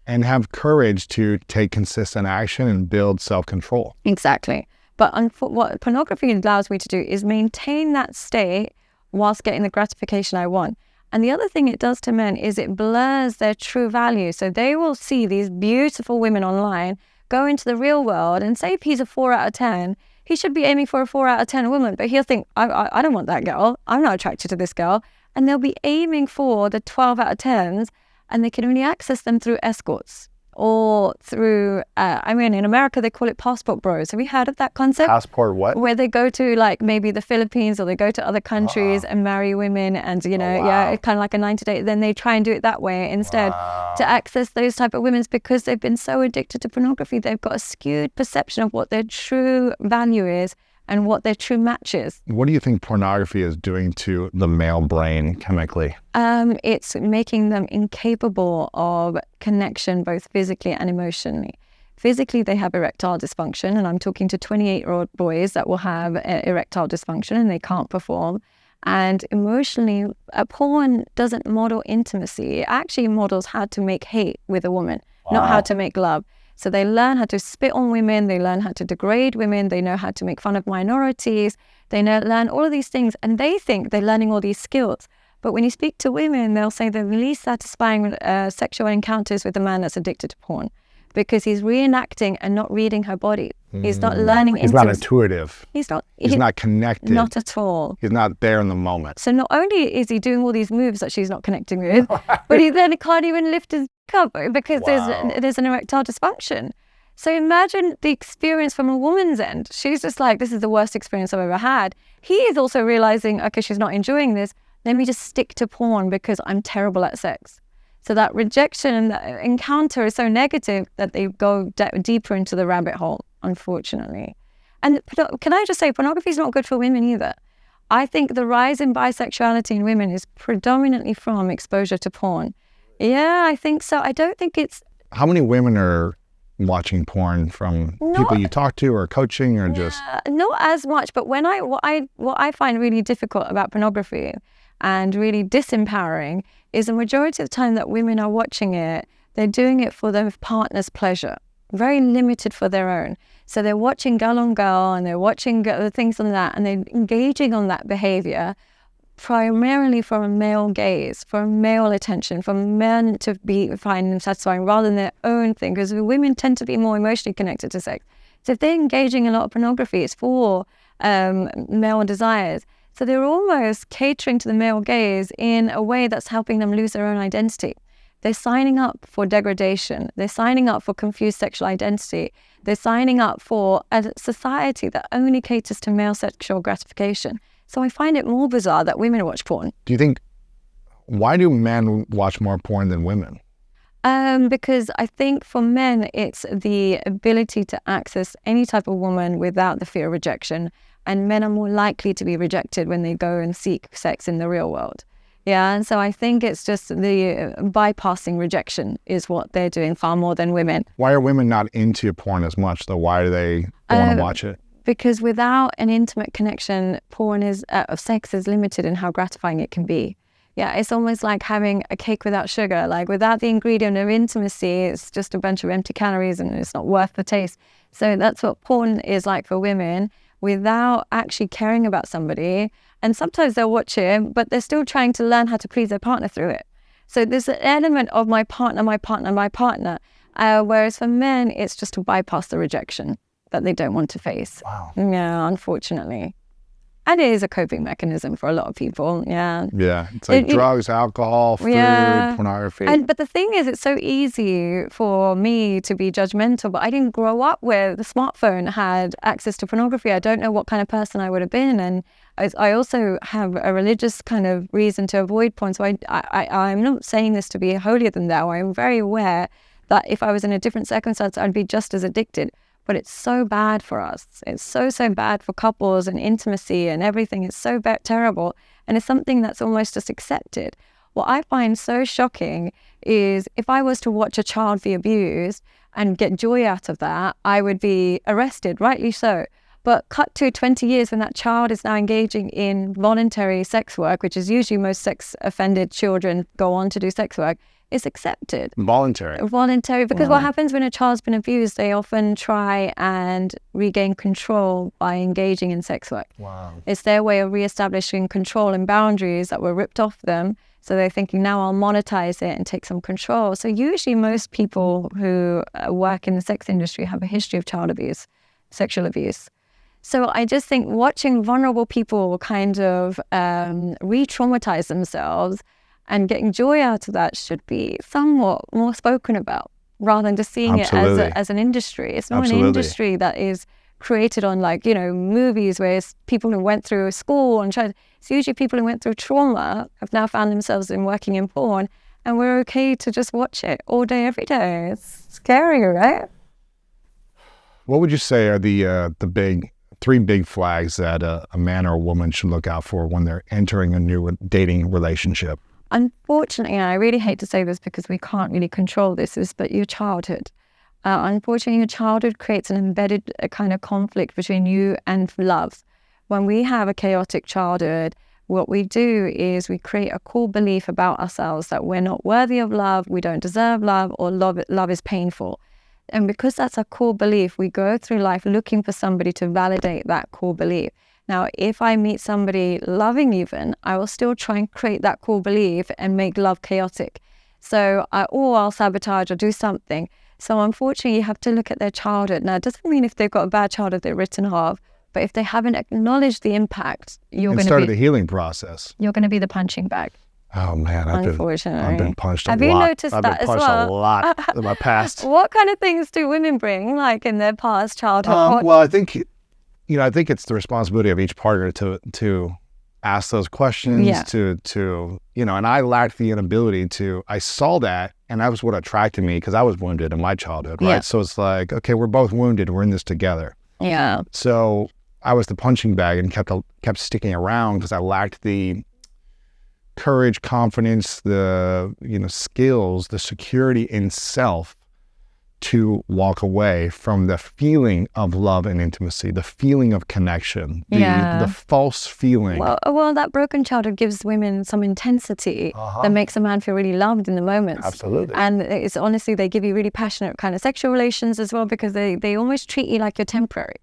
And have courage to take consistent action and build self-control. Exactly. But what pornography allows me to do is maintain that state whilst getting the gratification I want. And the other thing it does to men is it blurs their true value. So they will see these beautiful women online, go into the real world, and say if he's a 4 out of 10, he should be aiming for a 4 out of 10 woman, but he'll think, I don't want that girl. I'm not attracted to this girl. And they'll be aiming for the 12 out of 10s, and they can only access them through escorts or through, in America, they call it passport bros. Have you heard of that concept? Passport what? Where they go to maybe the Philippines or they go to other countries and marry women and, it's kind of like a 90-day. Then they try and do it that way instead to access those type of women because they've been so addicted to pornography. They've got a skewed perception of what their true value is and what their true match is. What do you think pornography is doing to the male brain chemically? It's making them incapable of connection both physically and emotionally. Physically, they have erectile dysfunction, and I'm talking to 28-year-old boys that will have erectile dysfunction and they can't perform. And emotionally, porn doesn't model intimacy. It actually models how to make hate with a woman, not how to make love. So they learn how to spit on women, they learn how to degrade women, they know how to make fun of minorities, they learn all of these things, and they think they're learning all these skills. But when you speak to women, they'll say the least satisfying sexual encounters with a man that's addicted to porn, because he's reenacting and not reading her body. He's not learning. He's not intuitive. He's not connected. Not at all. He's not there in the moment. So not only is he doing all these moves that she's not connecting with, but he then can't even lift his cup because there's an erectile dysfunction. So imagine the experience from a woman's end. She's just like, this is the worst experience I've ever had. He is also realizing, okay, she's not enjoying this. Let me just stick to porn because I'm terrible at sex. So that rejection, that encounter is so negative that they go deeper into the rabbit hole, unfortunately. And can I just say, pornography is not good for women either. I think the rise in bisexuality in women is predominantly from exposure to porn. Yeah, I think so. I don't think it's... How many women are watching porn from people you talk to or coaching or just... Not as much, but what I find really difficult about pornography and really disempowering is the majority of the time that women are watching it, they're doing it for their partner's pleasure, very limited for their own. So they're watching girl on girl and they're watching things on that, and they're engaging on that behavior primarily from a male gaze, for male attention, for men to find them satisfying rather than their own thing, because women tend to be more emotionally connected to sex. So if they're engaging in a lot of pornography, it's for male desires. So they're almost catering to the male gaze in a way that's helping them lose their own identity. They're signing up for degradation. They're signing up for confused sexual identity. They're signing up for a society that only caters to male sexual gratification. So I find it more bizarre that women watch porn. Do you think, why do men watch more porn than women? Because I think for men, it's the ability to access any type of woman without the fear of rejection. And men are more likely to be rejected when they go and seek sex in the real world. Yeah, and so I think it's just the bypassing rejection is what they're doing far more than women. Why are women not into porn as much, though? Why do they want to watch it? Because without an intimate connection, sex is limited in how gratifying it can be. Yeah, it's almost like having a cake without sugar. Like without the ingredient of intimacy, it's just a bunch of empty calories and it's not worth the taste. So that's what porn is like for women, without actually caring about somebody. And sometimes they'll watch it, but they're still trying to learn how to please their partner through it. So there's an element of my partner. Whereas for men, it's just to bypass the rejection that they don't want to face. Wow. Yeah, unfortunately. And it is a coping mechanism for a lot of people. Yeah. Yeah. It's like drugs, alcohol, food, pornography. But the thing is, it's so easy for me to be judgmental, but I didn't grow up where the smartphone had access to pornography. I don't know what kind of person I would have been. And I also have a religious kind of reason to avoid porn. So I'm not saying this to be holier than thou. I'm very aware that if I was in a different circumstance, I'd be just as addicted. But it's so bad for us. It's so bad for couples and intimacy and everything. It's so terrible. And it's something that's almost just accepted. What I find so shocking is if I was to watch a child be abused and get joy out of that, I would be arrested, rightly so. But cut to 20 years when that child is now engaging in voluntary sex work, which is usually most sex-offended children go on to do sex work, it's accepted. Voluntary, because what happens when a child's been abused, they often try and regain control by engaging in sex work. Wow. It's their way of reestablishing control and boundaries that were ripped off them. So they're thinking, now I'll monetize it and take some control. So usually most people who work in the sex industry have a history of child abuse, sexual abuse. So I just think watching vulnerable people kind of re-traumatize themselves and getting joy out of that should be somewhat more spoken about rather than just seeing it as an industry. It's not an industry that is created on movies where it's people who went through school and it's usually people who went through trauma have now found themselves working in porn, and we're okay to just watch it all day, every day. It's scary, right? What would you say are the three big flags that a man or a woman should look out for when they're entering a new dating relationship? Unfortunately, I really hate to say this because we can't really control this, but your childhood. Unfortunately, your childhood creates an embedded kind of conflict between you and love. When we have a chaotic childhood, what we do is we create a core belief about ourselves that we're not worthy of love, we don't deserve love, or love is painful. And because that's a core belief, we go through life looking for somebody to validate that core belief. Now, if I meet somebody loving even, I will still try and create that core belief and make love chaotic. So, I'll sabotage or do something. So unfortunately, you have to look at their childhood. Now, it doesn't mean if they've got a bad childhood, they're written off. But if they haven't acknowledged the impact, you're going to be the healing process. You're going to be the punching bag. Oh man, Unfortunately, I've been punched a lot. Have you noticed that as well? I've been punched a lot in my past. What kind of things do women bring, like in their past childhood? Well, I think it's the responsibility of each partner to ask those questions. Yeah. To and I lacked the inability to. I saw that, and that was what attracted me because I was wounded in my childhood, right? Yeah. So it's like, okay, we're both wounded. We're in this together. Yeah. So I was the punching bag and kept sticking around because I lacked the courage, confidence, the skills, the security in self to walk away from the feeling of love and intimacy, the feeling of connection, the false feeling. Well, that broken childhood gives women some intensity that makes a man feel really loved in the moments. Absolutely. And it's honestly, they give you really passionate kind of sexual relations as well, because they almost treat you like you're temporary.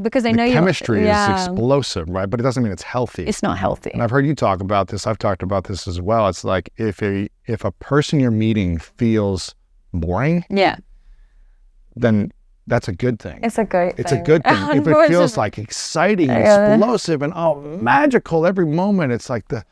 Because they know the chemistry is explosive, right? But it doesn't mean it's healthy. It's not healthy. And I've heard you talk about this. I've talked about this as well. It's like if a person you're meeting feels boring, then that's a good thing. It's a great thing. It's a good thing. If it feels like exciting, explosive, and magical every moment, it's like the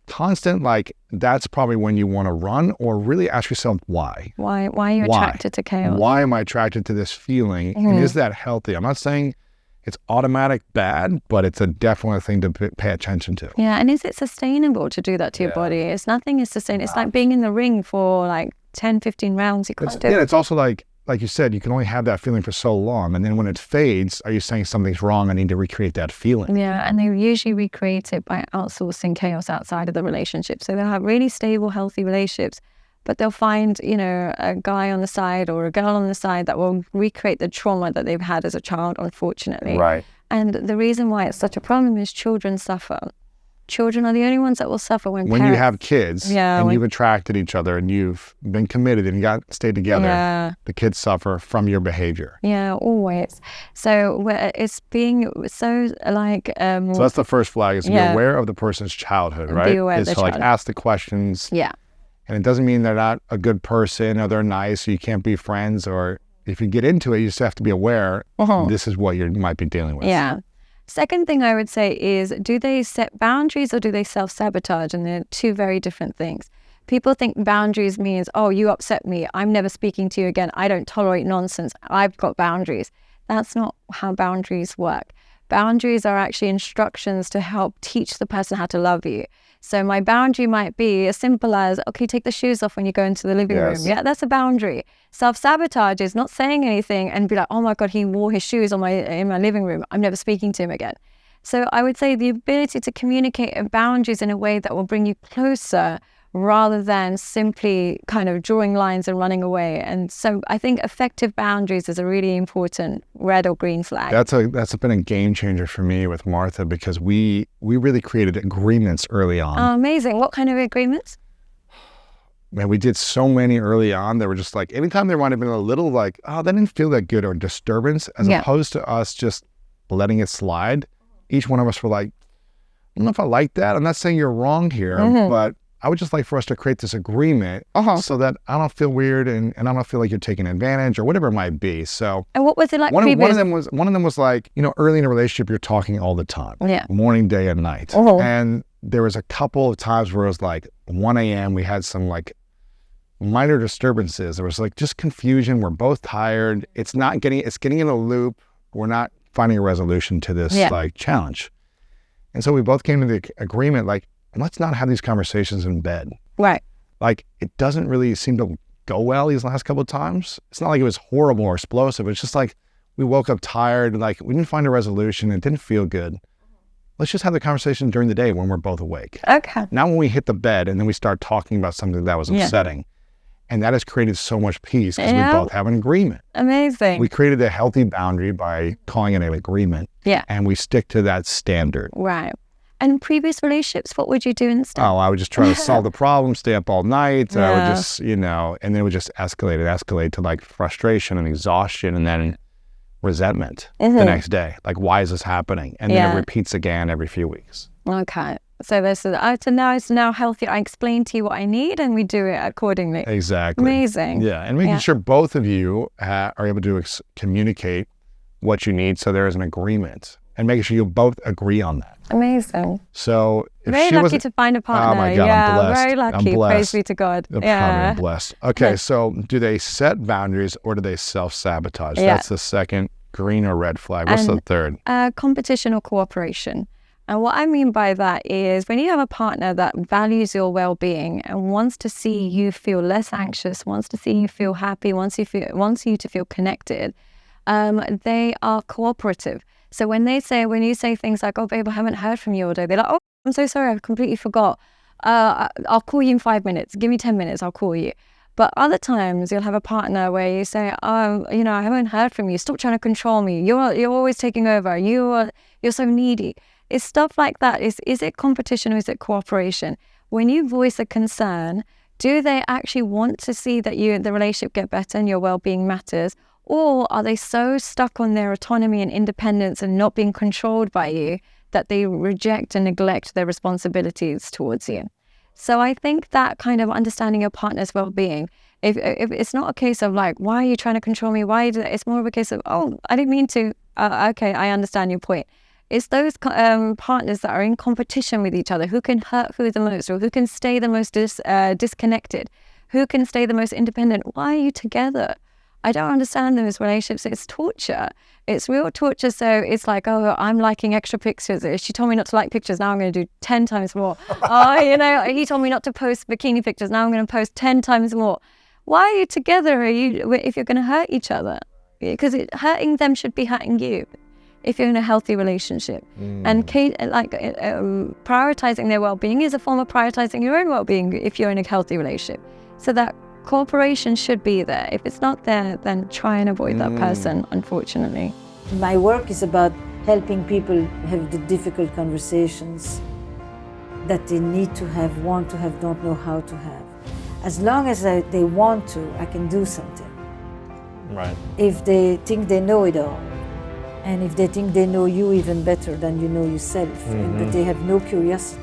constant, like that's probably when you want to run, or really ask yourself why. Why are you attracted to chaos? Why am I attracted to this feeling? And is that healthy? I'm not saying it's automatic bad, but it's a definite thing to pay attention to. Yeah, and is it sustainable to do that to your body? Nothing is sustainable. It's like being in the ring for like 10, 15 rounds. You can't do it. Yeah, it's also like you said, you can only have that feeling for so long. And then when it fades, are you saying something's wrong? I need to recreate that feeling. Yeah, and they usually recreate it by outsourcing chaos outside of the relationship. So they'll have really stable, healthy relationships, but they'll find, a guy on the side or a girl on the side that will recreate the trauma that they've had as a child, unfortunately. Right. And the reason why it's such a problem is children suffer. Children are the only ones that will suffer when you have kids and you've attracted each other and you've been committed and stayed together. Yeah. The kids suffer from your behavior. Yeah, always. So it's being so like. So that's the first flag, is to be aware of the person's childhood, right? Be aware of the childhood. Ask the questions. Yeah. And it doesn't mean they're not a good person or they're nice or you can't be friends, or if you get into it, you just have to be aware this is what you might be dealing with. Yeah. Second thing I would say is, do they set boundaries or do they self-sabotage? And they're two very different things. People think boundaries means, oh, you upset me, I'm never speaking to you again, I don't tolerate nonsense, I've got boundaries. That's not how boundaries work. Boundaries are actually instructions to help teach the person how to love you. So my boundary might be as simple as, okay, take the shoes off when you go into the living room. Yeah, that's a boundary. Self-sabotage is not saying anything and be like, oh my God, he wore his shoes in my living room, I'm never speaking to him again. So I would say the ability to communicate boundaries in a way that will bring you closer rather than simply kind of drawing lines and running away. And so I think effective boundaries is a really important red or green flag. That's been a game changer for me with Martha, because we really created agreements early on. Oh, amazing. What kind of agreements? Man, we did so many early on that were just like, anytime there might have been a little like, oh, that didn't feel that good, or disturbance, as opposed to us just letting it slide, each one of us were like, I don't know if I like that. I'm not saying you're wrong here, but I would just like for us to create this agreement so that I don't feel weird and I don't feel like you're taking advantage or whatever it might be. So, and what was it like? One of them was like, early in a relationship, you're talking all the time, morning, day, and night. And there was a couple of times where it was like 1 a.m. We had some like minor disturbances. There was like just confusion. We're both tired. It's getting in a loop. We're not finding a resolution to this like challenge. And so we both came to the agreement, like, let's not have these conversations in bed. Right. Like, it doesn't really seem to go well these last couple of times. It's not like it was horrible or explosive. It's just like we woke up tired, like we didn't find a resolution. It didn't feel good. Let's just have the conversation during the day when we're both awake. Okay. Now when we hit the bed and then we start talking about something that was upsetting, and that has created so much peace because we both have an agreement. Amazing. We created a healthy boundary by calling it an agreement. Yeah. And we stick to that standard. Right. And previous relationships, what would you do instead? Oh, I would just try to solve the problem, stay up all night. I Yeah. would just, and then it would just escalate to like frustration and exhaustion and then resentment the next day. Like, why is this happening? And then it repeats again every few weeks. Okay. So this is, it's now healthy. I explain to you what I need and we do it accordingly. Exactly. Amazing. Yeah. And making sure both of you are able to communicate what you need so there is an agreement and making sure you both agree on that. Amazing. So if Very she lucky wasn't, to find a partner. Oh my God, I'm blessed. Very lucky. I'm blessed. Praise be to God. I'm blessed. Okay, so do they set boundaries or do they self-sabotage? Yeah. That's the second green or red flag. What's the third? Competition or cooperation. And what I mean by that is when you have a partner that values your well-being and wants to see you feel less anxious, wants to see you feel happy, wants you to feel connected, they are cooperative. So when you say things like, oh, babe, I haven't heard from you all day, they're like, oh, I'm so sorry, I completely forgot. I'll call you in 5 minutes. Give me 10 minutes, I'll call you. But other times you'll have a partner where you say, oh, I haven't heard from you. Stop trying to control me. You're always taking over. You're so needy. It's stuff like that. Is it competition or is it cooperation? When you voice a concern, do they actually want to see that the relationship get better and your well-being matters? Or are they so stuck on their autonomy and independence and not being controlled by you that they reject and neglect their responsibilities towards you? So I think that kind of understanding your partner's well-being, if it's not a case of like, why are you trying to control me? It's more of a case of, oh, I didn't mean to. Okay, I understand your point. It's those partners that are in competition with each other, who can hurt who the most, or who can stay the most disconnected, who can stay the most independent. Why are you together? I don't understand those relationships. It's torture. It's real torture. So it's like, oh, I'm liking extra pictures. She told me not to like pictures. Now I'm going to do 10 times more. Oh, he told me not to post bikini pictures. Now I'm going to post 10 times more. Why are you together if you're going to hurt each other? Because hurting them should be hurting you if you're in a healthy relationship. And prioritizing their well-being is a form of prioritizing your own well-being if you're in a healthy relationship. So that cooperation should be there. If it's not there, then try and avoid that person, unfortunately. My work is about helping people have the difficult conversations that they need to have, want to have, don't know how to have. As long as they want to, I can do something. Right. If they think they know it all, and if they think they know you even better than you know yourself, and that they have no curiosity,